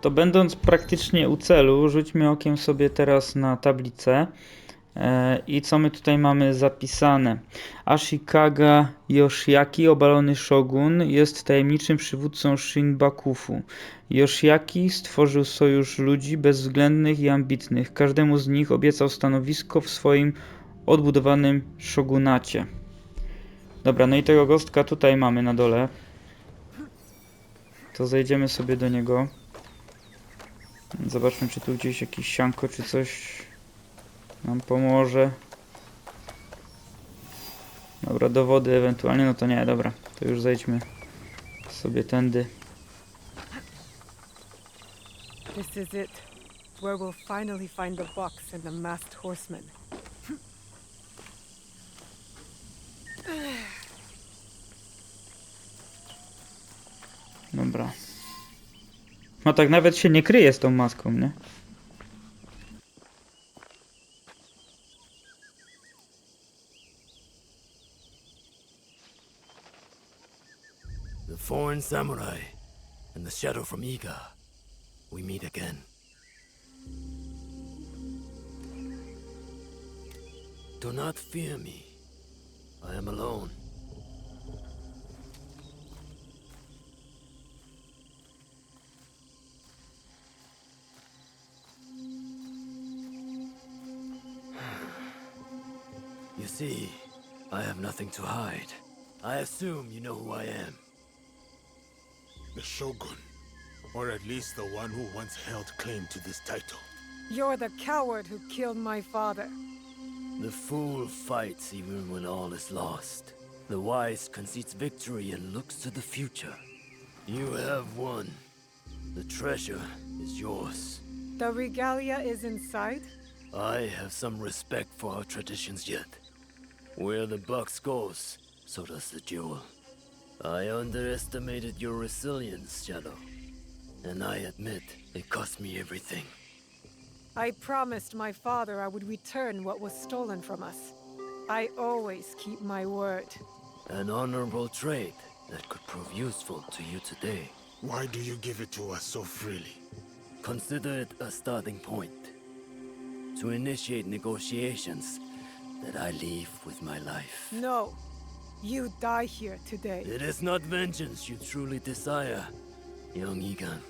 To będąc praktycznie u celu, rzućmy okiem sobie teraz na tablicę. I co my tutaj mamy zapisane? Ashikaga Yoshiaki, obalony shogun, jest tajemniczym przywódcą Shinbakufu. Yoshiaki stworzył sojusz ludzi bezwzględnych i ambitnych. Każdemu z nich obiecał stanowisko w swoim odbudowanym shogunacie. Dobra, no i tego gostka tutaj mamy na dole. To zejdziemy sobie do niego. Zobaczmy, czy tu gdzieś jakieś sianko, czy coś nam pomoże. Dobra, do wody ewentualnie, no to nie, dobra. To już zejdźmy sobie tędy. This is it, where we'll finally find the box and the masked horseman. Dobra. No tak nawet się nie kryje z tą maską, nie? The foreign samurai and the shadow from Iga. We meet again. Do not fear me. I am alone. You see, I have nothing to hide. I assume you know who I am. The Shogun, or at least the one who once held claim to this title. You're the coward who killed my father. The fool fights even when all is lost. The wise concedes victory and looks to the future. You have won. The treasure is yours. The regalia is inside? I have some respect for our traditions yet. Where the box goes, so does the jewel. I underestimated your resilience, Shadow. And I admit, it cost me everything. I promised my father I would return what was stolen from us. I always keep my word. An honorable trait that could prove useful to you today. Why do you give it to us so freely? Consider it a starting point. To initiate negotiations that I leave with my life. No, you die here today. It is not vengeance you truly desire, young Egan.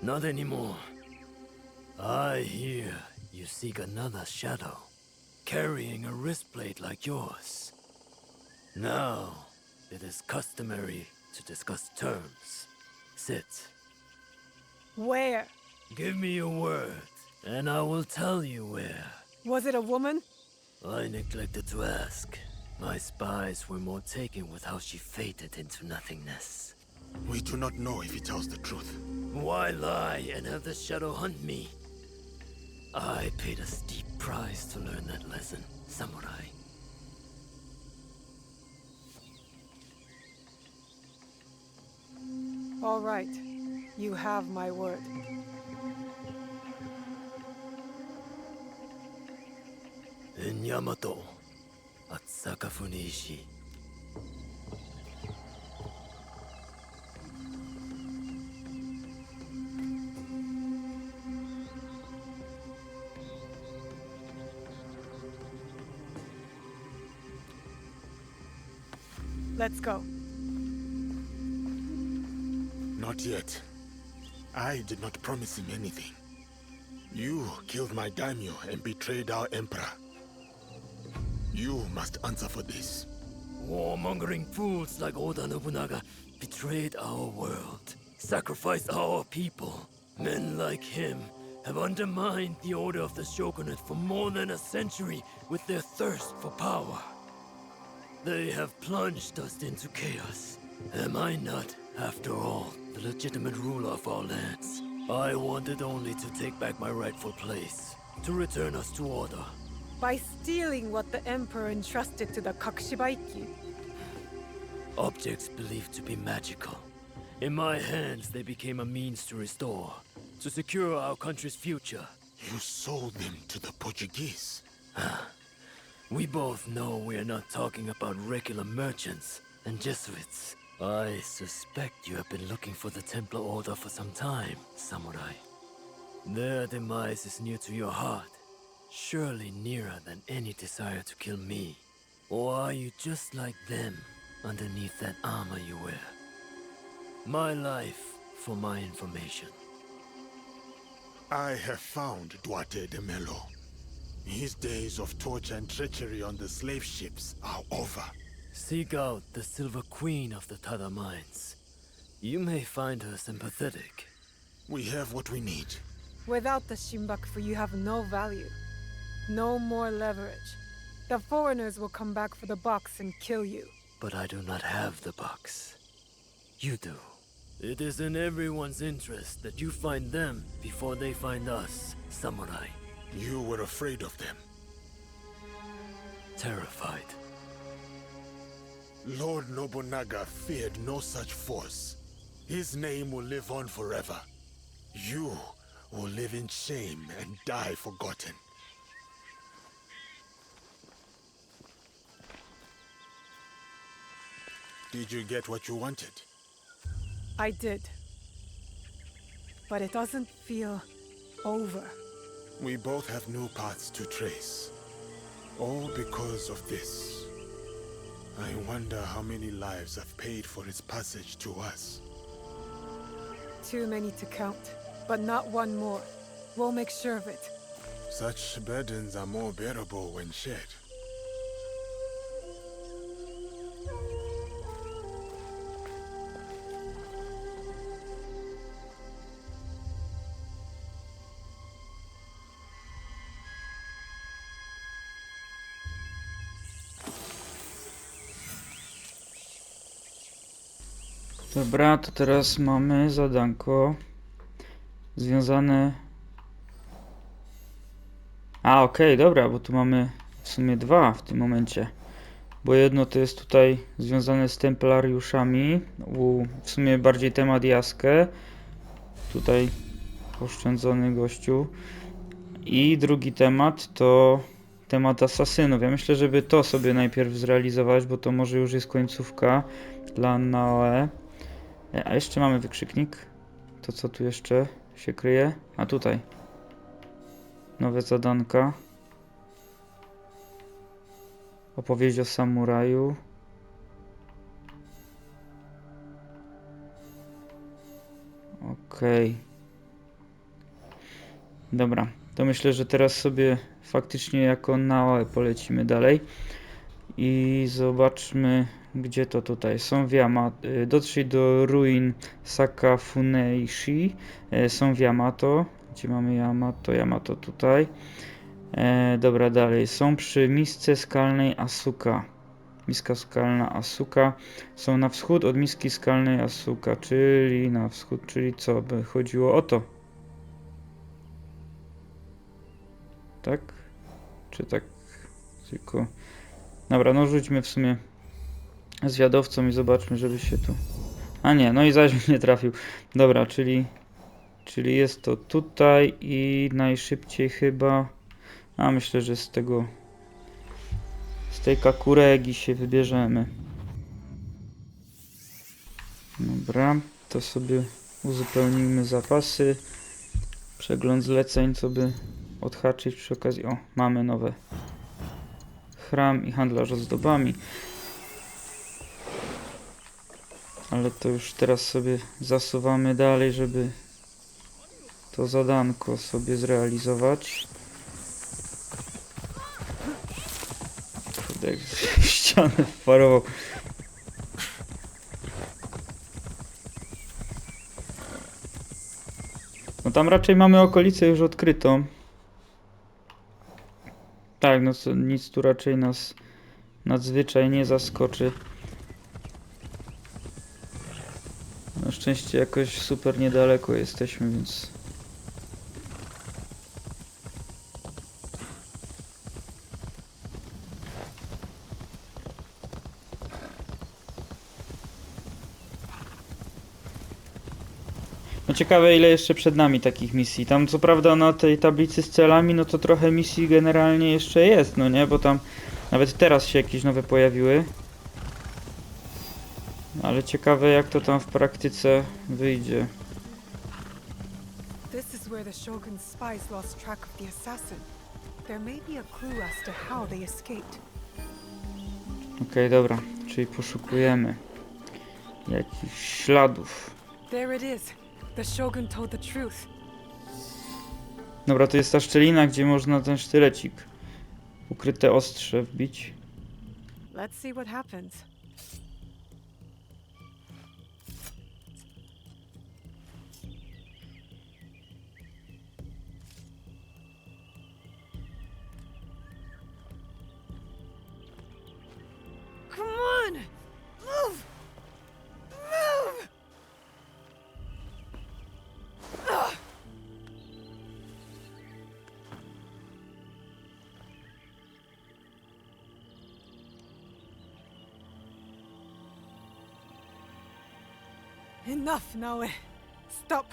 Not anymore. I hear you seek another shadow, carrying a wristplate like yours. Now, it is customary to discuss terms. Sit. Where? Give me your word, and I will tell you where. Was it a woman? I neglected to ask. My spies were more taken with how she faded into nothingness. We do not know if he tells the truth. Why lie and have the shadow hunt me? I paid a steep price to learn that lesson, samurai. All right, you have my word. In Yamato, at Sakafuniishi. Let's go. Not yet. I did not promise him anything. You killed my daimyo and betrayed our emperor. You must answer for this. Warmongering fools like Oda Nobunaga betrayed our world, sacrificed our people. Men like him have undermined the order of the shogunate for more than a century with their thirst for power. They have plunged us into chaos. Am I not, after all, the legitimate ruler of our lands? I wanted only to take back my rightful place, to return us to order. By stealing what the Emperor entrusted to the Kakushibaiki. Objects believed to be magical. In my hands, they became a means to restore, to secure our country's future. You sold them to the Portuguese. We both know we are not talking about regular merchants and Jesuits. I suspect you have been looking for the Templar Order for some time, samurai. Their demise is near to your heart, surely nearer than any desire to kill me. Or are you just like them, underneath that armor you wear? My life for my information. I have found Duarte de Melo. His days of torture and treachery on the slave ships are over. Seek out the Silver Queen of the Tada Mines. You may find her sympathetic. We have what we need. Without the Shimbakufu, you have no value. No more leverage. The foreigners will come back for the box and kill you. But I do not have the box. You do. It is in everyone's interest that you find them before they find us, samurai. You were afraid of them. Terrified. Lord Nobunaga feared no such force. His name will live on forever. You will live in shame and die forgotten. Did you get what you wanted? I did. But it doesn't feel over. We both have new paths to trace. All because of this. I wonder how many lives have paid for its passage to us. Too many to count, but not one more. We'll make sure of it. Such burdens are more bearable when shared. Dobra, to teraz mamy zadanko związane... okej, dobra, bo tu mamy w sumie dwa w tym momencie. Bo jedno to jest tutaj związane z templariuszami, w sumie bardziej temat Yasuke. Tutaj oszczędzony gościu. I drugi temat to temat asasynów. Ja myślę, żeby to sobie najpierw zrealizować, bo to może już jest końcówka dla Naoe. A jeszcze mamy wykrzyknik. To co tu jeszcze się kryje? A tutaj. Nowe zadanka. Opowieść o samuraju. Okej. Dobra. To myślę, że teraz sobie faktycznie jako Naoe polecimy dalej. I zobaczmy, gdzie to tutaj. Są w dotrzeć do ruin Sakafuneishi. Są w Yamato. Gdzie mamy Yamato? Yamato tutaj. Dobra, dalej. Są przy misce skalnej Asuka. Miska skalna Asuka. Są na wschód od miski skalnej Asuka. Czyli na wschód, czyli co? By chodziło o to. Tak? Czy tak? Tylko... Dobra, no rzućmy w sumie zwiadowcą i zobaczmy, żeby się tu... A nie, no i zaś mnie trafił. Dobra, czyli jest to tutaj i najszybciej chyba... myślę, że z tej kakuregi się wybierzemy. Dobra, to sobie uzupełnimy zapasy. Przegląd zleceń, co by odhaczyć przy okazji. O, mamy nowe. Chram i handlarz ozdobami. Ale to już teraz sobie zasuwamy dalej, żeby to zadanko sobie zrealizować. Kurde, jak ścianę wparował. No tam raczej mamy okolicę już odkrytą. Tak, no co, nic tu raczej nas nadzwyczaj nie zaskoczy. Na szczęście jakoś super niedaleko jesteśmy, więc... No ciekawe, ile jeszcze przed nami takich misji. Tam co prawda na tej tablicy z celami, no to trochę misji generalnie jeszcze jest, no nie? Bo tam nawet teraz się jakieś nowe pojawiły. Ale ciekawe jak to tam w praktyce wyjdzie. This is where the Shogun's spies lost track of the assassin. There may be a clue as to how they escaped. Okej, dobra, czyli poszukujemy jakichś śladów. There it is. The Shogun told the truth. Dobra, to jest ta szczelina, gdzie można ten sztylecik, ukryte ostrze wbić. Let's see what happens. Come on! Move! Move! Ugh. Enough, Naoe. Stop.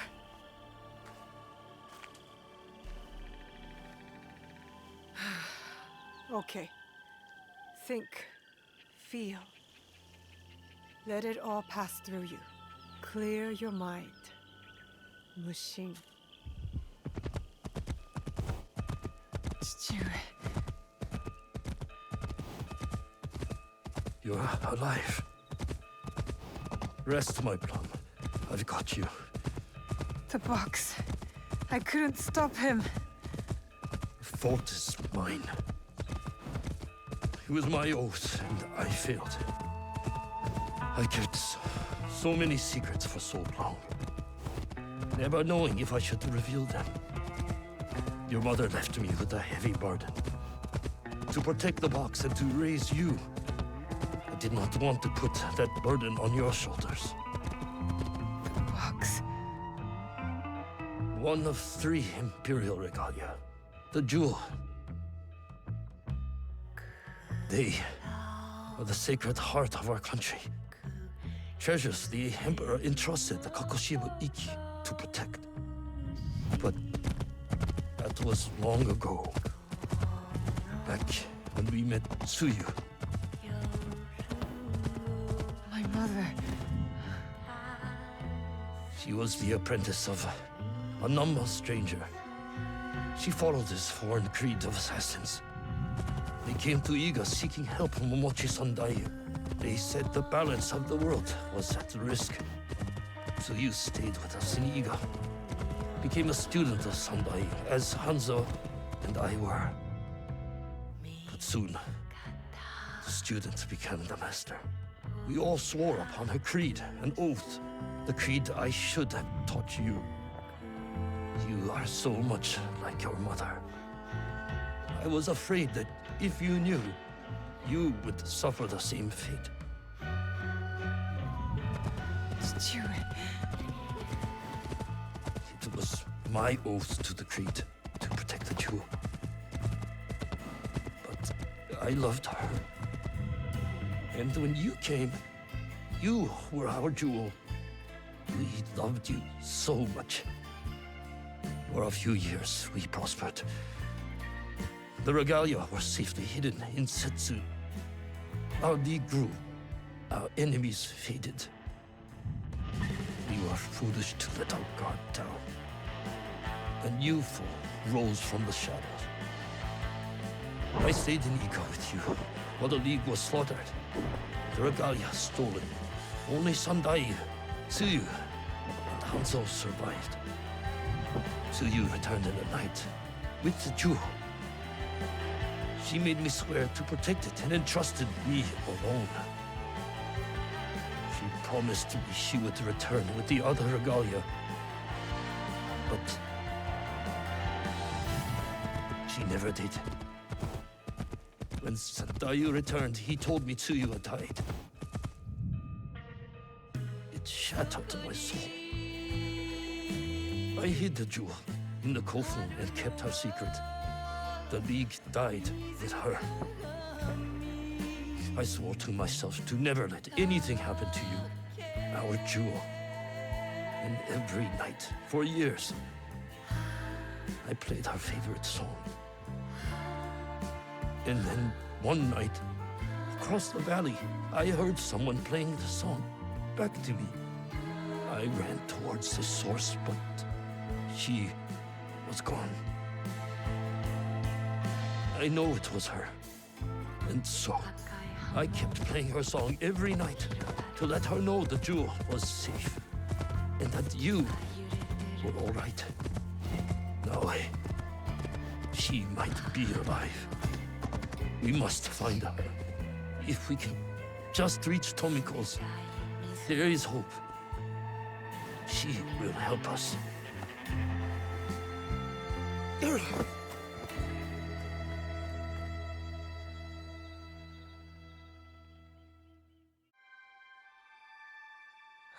Okay. Think. Feel. Let it all pass through you. Clear your mind. Mushin. You're alive. Rest, my plum. I've got you. The box. I couldn't stop him. The fault is mine. It was my oath, and I failed. I kept so many secrets for so long, never knowing if I should reveal them. Your mother left me with a heavy burden. To protect the box and to raise you, I did not want to put that burden on your shoulders. The box. One of 3 imperial regalia. The jewel. They are the sacred heart of our country. Treasures the emperor entrusted the Kakushima Iki to protect. But that was long ago. Back when we met Tsuyu. My mother. She was the apprentice of a number stranger. She followed this foreign creed of assassins. They came to Iga seeking help from Momochi Sandayu. They said the balance of the world was at risk. So you stayed with us in Iga. Became a student of Sandayu, as Hanzo and I were. But soon, the student became the master. We all swore upon her creed, an oath. The creed I should have taught you. You are so much like your mother. I was afraid that if you knew, you would suffer the same fate. It was my oath to the creed to protect the jewel. But I loved her. And when you came, you were our jewel. We loved you so much. For a few years, we prospered. The regalia were safely hidden in Setsu. Our league grew. Our enemies faded. We were foolish to let our guard down. A new foe rose from the shadows. I stayed in Iga with you while the league was slaughtered. The regalia stolen. Only Sandayu, Tsuyu, and Hanzo survived. Tsuyu returned in the night with the jewel. She made me swear to protect it and entrusted me alone. She promised me she would return with the other regalia. But she never did. When Sandayu returned, he told me Tsuyu had died. It shattered my soul. I hid the jewel in the coffin and kept her secret. The League died with her. I swore to myself to never let anything happen to you, our jewel. And every night, for years, I played her favorite song. And then, one night, across the valley, I heard someone playing the song. back to me. I ran towards the source, but she was gone. I know it was her. And so, I kept playing her song every night to let her know the jewel was safe. And that you were all right. Naoe, she might be alive. We must find her. If we can just reach Tomiko's, there is hope. She will help us.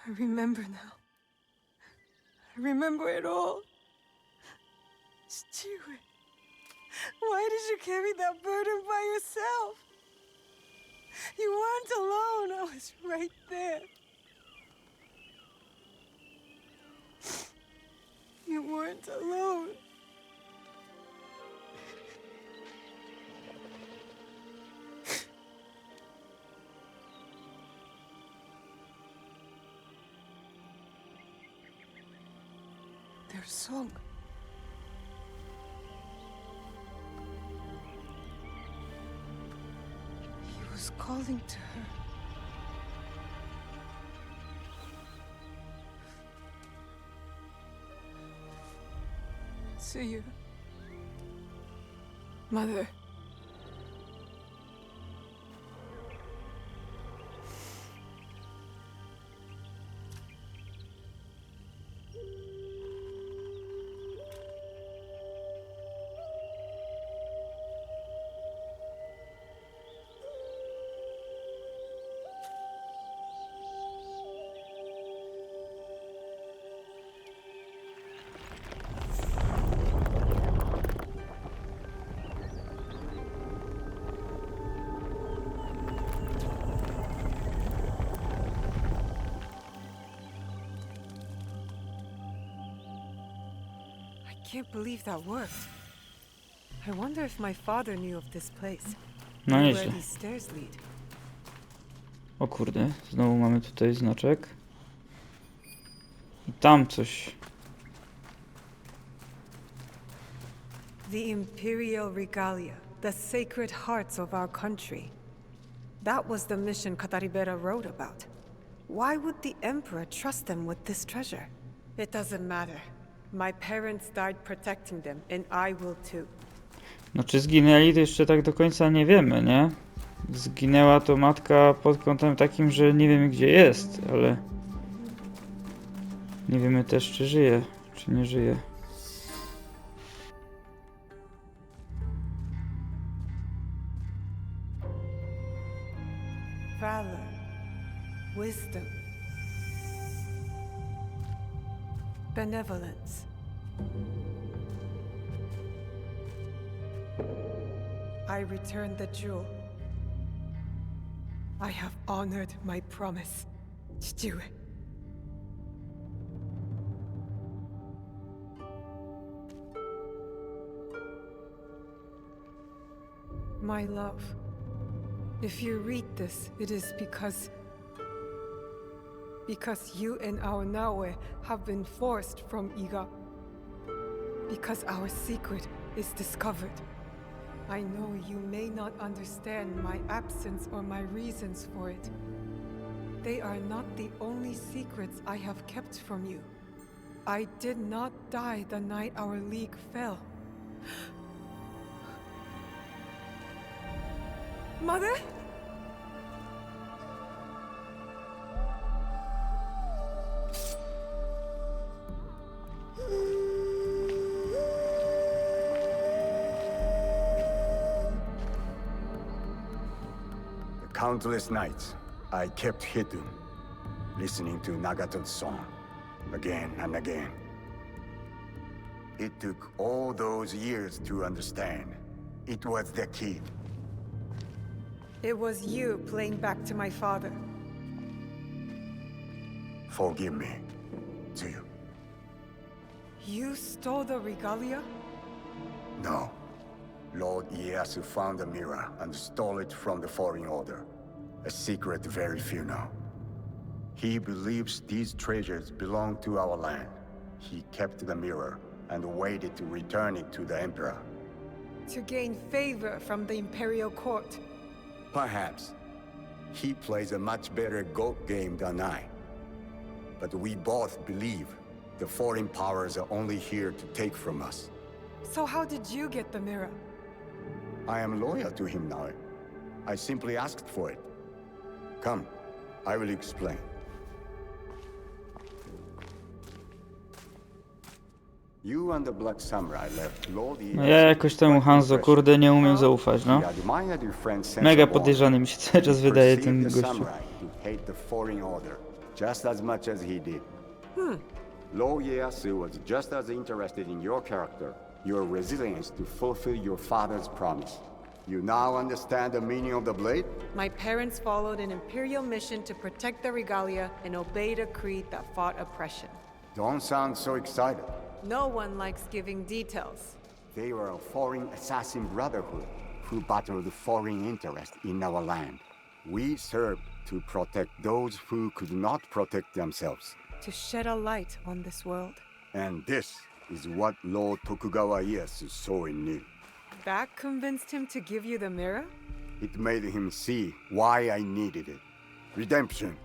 I remember now. I remember it all. Stewart, why did you carry that burden by yourself? You weren't alone. I was right there. You weren't alone. Their song. He was calling to her. To you, Mother. I can't believe that worked. I wonder if my father knew of this place. No Where nieźle. these stairs lead. O kurde, znowu mamy tutaj znaczek. I tam coś. The imperial regalia, the sacred hearts of our country. That was the mission Kataribera wrote about. Why would the Emperor trust them with this treasure? It doesn't matter. My parents died protecting them, and I will too. No czy zginęli, to jeszcze tak do końca nie wiemy, nie? Zginęła to matka pod kątem takim, że nie wiemy gdzie jest, ale nie wiemy też czy żyje, czy nie żyje. Valor, wisdom, benevolence. I returned the jewel. I have honored my promise. Chichiue. My love, if you read this, it is because you and our Naoe have been forced from Iga. Because our secret is discovered. I know you may not understand my absence or my reasons for it. They are not the only secrets I have kept from you. I did not die the night our league fell. Mother? Countless nights, I kept hidden, listening to Nagato's song, again and again. It took all those years to understand. It was the key. It was you playing back to my father. Forgive me, Tsuyu. You stole the regalia? No. Lord Ieyasu found the mirror and stole it from the Foreign Order. A secret very few know. He believes these treasures belong to our land. He kept the mirror and waited to return it to the Emperor. To gain favor from the Imperial Court. Perhaps. He plays a much better goat game than I. But we both believe the foreign powers are only here to take from us. So how did you get the mirror? I am loyal to him now. I simply asked for it. Come, I will explain. You and the Black Samurai left Lord No ja jakoś temu Hanzo, kurde, nie umiem zaufać, no. Mega podejrzany mi się cały czas wydaje ten gościu. Just as much as he did. Lord Ieyasu was just as interested in your character, your resilience to fulfill your father's promise. You now understand the meaning of the blade? My parents followed an Imperial mission to protect the regalia and obeyed a creed that fought oppression. Don't sound so excited. No one likes giving details. They were a foreign assassin brotherhood who battled foreign interests in our land. We served to protect those who could not protect themselves. To shed a light on this world. And this is what Lord Tokugawa Ieyasu saw in me. That convinced him to give you the mirror? It made him see why I needed it. Redemption.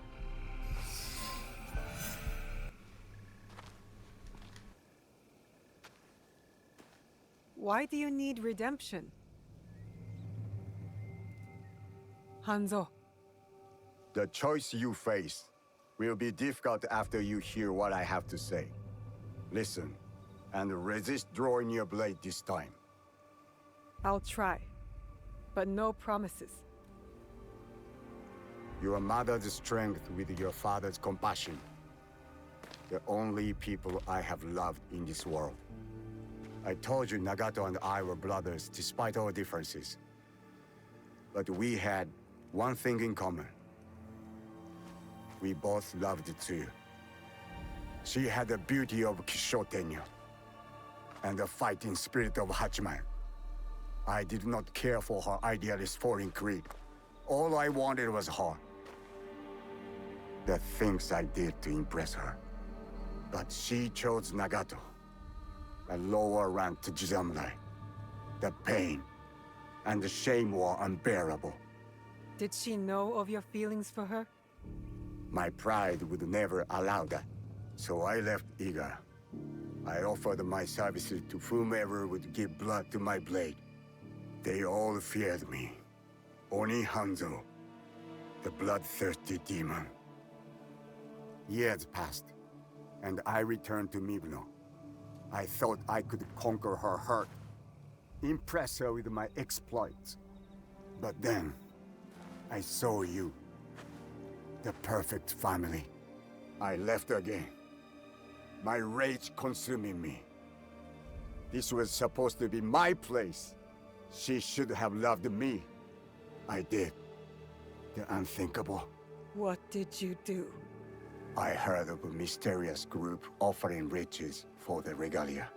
Why do you need redemption? Hanzo. The choice you face will be difficult after you hear what I have to say. Listen, and resist drawing your blade this time. I'll try, but no promises. Your mother's strength with your father's compassion. The only people I have loved in this world. I told you Nagato and I were brothers despite our differences. But we had one thing in common. We both loved Tsuyu. She had the beauty of Kishotenyo and the fighting spirit of Hachiman. I did not care for her idealist foreign creed. All I wanted was her. The things I did to impress her. But she chose Nagato, a lower ranked samurai. The pain and the shame were unbearable. Did she know of your feelings for her? My pride would never allow that, so I left Iga. I offered my services to whomever would give blood to my blade. They all feared me. Only Hanzo, the bloodthirsty demon. Years passed, and I returned to Mibno. I thought I could conquer her hurt, impress her with my exploits. But then, I saw you. The perfect family. I left again. My rage consuming me. This was supposed to be my place. She should have loved me. I did. The unthinkable. What did you do? I heard of a mysterious group offering riches for the regalia.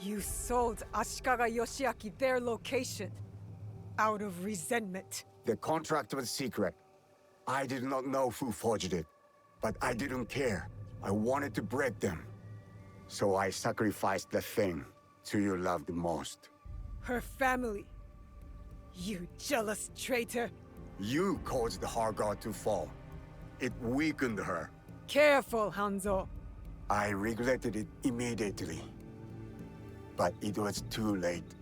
You sold Ashikaga Yoshiaki their location. Out of resentment. The contract was secret. I did not know who forged it, but I didn't care. I wanted to break them. So I sacrificed the thing Tsuyu loved most. Her family. You jealous traitor. You caused her god to fall. It weakened her. Careful, Hanzo. I regretted it immediately. But it was too late.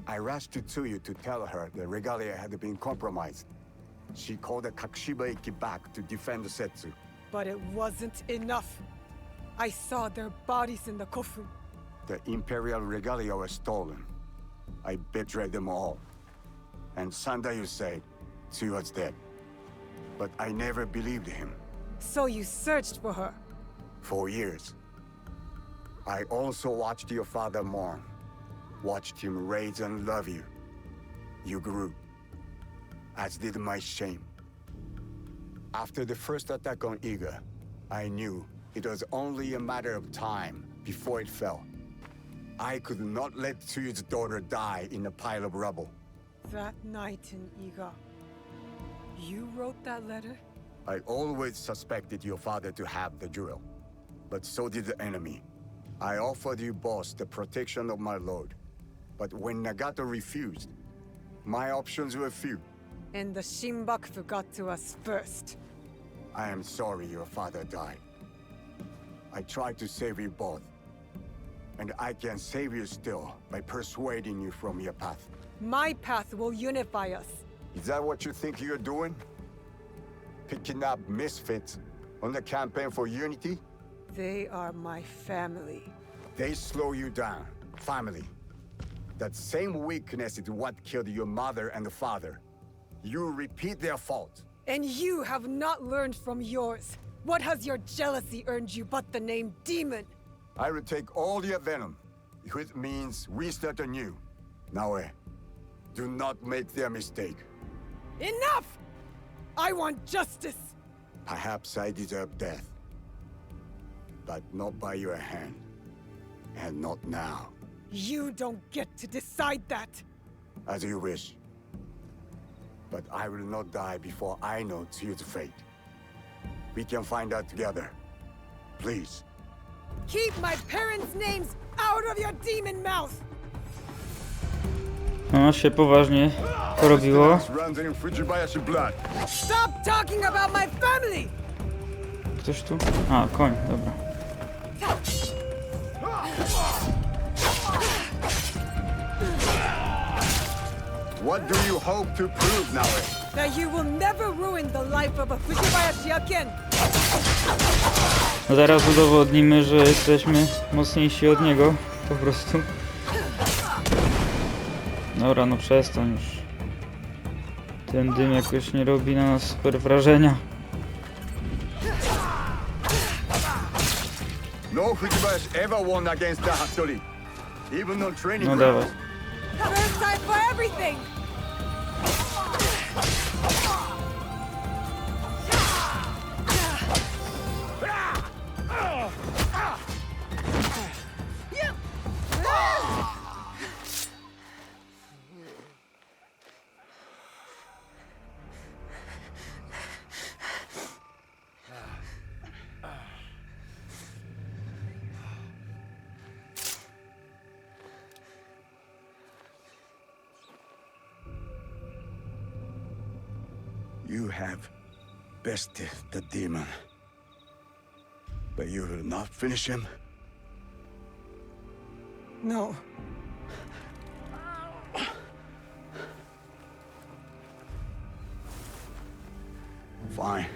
I rushed to Tsuyu to tell her the regalia had been compromised. She called the Kakushibaiki back to defend Setsu. But it wasn't enough. I saw their bodies in the kofun. The Imperial regalia was stolen. I betrayed them all. And Sandayu said Tsuyu was dead. But I never believed him. So you searched for her? For years. I also watched your father mourn. Watched him raise and love you. You grew. As did my shame. After the first attack on Iga, I knew it was only a matter of time before it fell. I could not let Tsuyu's daughter die in a pile of rubble. That night in Iga, you wrote that letter? I always suspected your father to have the jewel, but so did the enemy. I offered you boss the protection of my lord, but when Nagato refused, my options were few. And the Shinbaku got to us first. I am sorry your father died. I tried to save you both, and I can save you still by persuading you from your path. My path will unify us. Is that what you think you're doing? Picking up misfits on the campaign for unity? They are my family. They slow you down. Family. That same weakness is what killed your mother and father. You repeat their fault. And you have not learned from yours. What has your jealousy earned you but the name demon? I will take all your venom, if it means we start anew. Naoe, do not make their mistake. Enough! I want justice! Perhaps I deserve death. But not by your hand. And not now. You don't get to decide that! As you wish. But I will not die before I know Tsu's fate. We can find out together. Please. Keep my parents' names out of your demon mouth! No, się poważnie porobiło. Runs in Fujibayashi blood. Stop talking about my family! Ktoś tu? A, koń, dobra. What do you hope to prove, Naoe? That you will never ruin the life of a Fujibayashi Yaken! No zaraz udowodnimy, że jesteśmy mocniejsi od niego, po prostu. Dobra, no przestań już. Ten dym jakoś nie robi na nas super wrażenia. No Fujibayashi ever won against the Hattori. Even on training No ground. dawaj. First time for everything! You have bested the demon. But you will not finish him? No. Fine.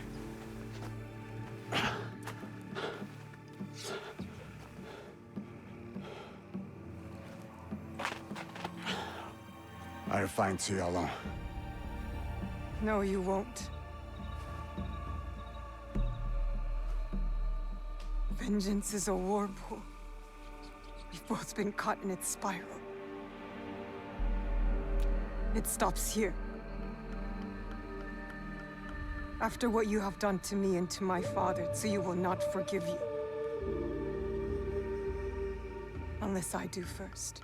I'll find Tsuyu alone. No, you won't. Vengeance is a whirlpool. We've both been caught in its spiral. It stops here. After what you have done to me and to my father, Tsuyu will not forgive you. Unless I do first.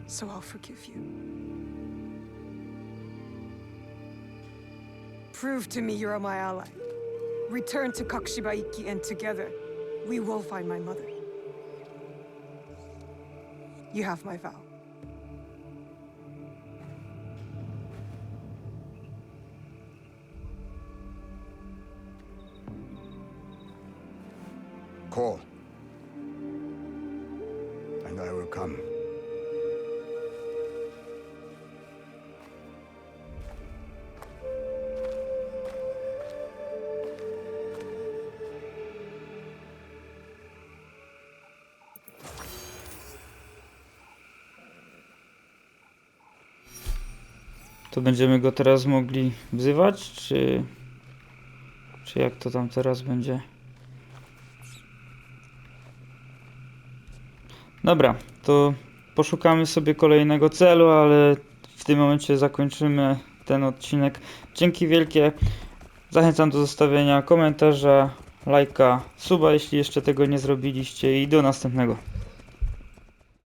So I'll forgive you. Prove to me you're my ally. Return to Kakushibaiki and together, we will find my mother. You have my vow. Call. And I will come. To będziemy go teraz mogli wzywać, czy jak to tam teraz będzie? Dobra, to poszukamy sobie kolejnego celu, ale w tym momencie zakończymy ten odcinek. Dzięki wielkie. Zachęcam do zostawienia komentarza, lajka, suba, jeśli jeszcze tego nie zrobiliście, i do następnego.